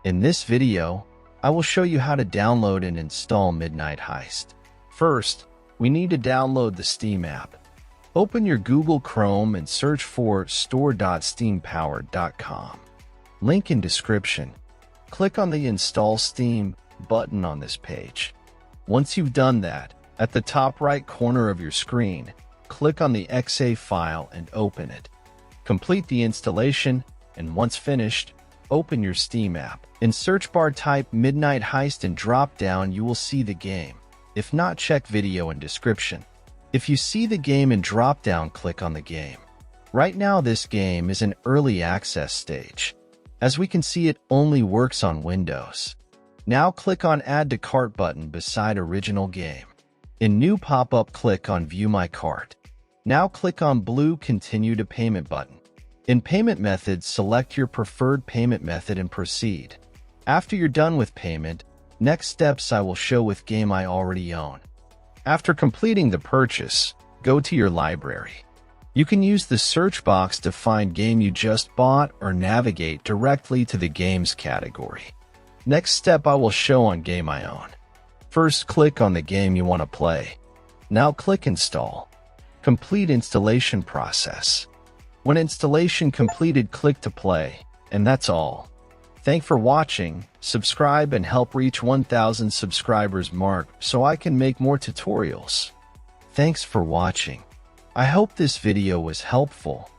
In this video, I will show you how to download and install Midnight Heist. First, we need to download the Steam app. Open your Google Chrome and search for store.steampowered.com. Link in description. Click on the Install Steam button on this page. Once you've done that, at the top right corner of your screen, click on the .exe file and open it. Complete the installation, and once finished, open your Steam app. In search bar type Midnight Heist and drop down you will see the game. If not, check video in description. If you see the game in drop down, click on the game. Right now this game is in early access stage. As we can see, it only works on Windows. Now click on Add to Cart button beside original game. In new pop-up, click on View My Cart. Now click on blue Continue to Payment button. In payment methods, select your preferred payment method and proceed. After you're done with payment, next steps I will show with game I already own. After completing the purchase, go to your library. You can use the search box to find game you just bought or navigate directly to the games category. Next step I will show on game I own. First, click on the game you want to play. Now click Install. Complete installation process. When installation completed, click to play, and that's all. Thanks for watching. Subscribe and help reach 1,000 subscribers mark so I can make more tutorials. Thanks for watching. I hope this video was helpful.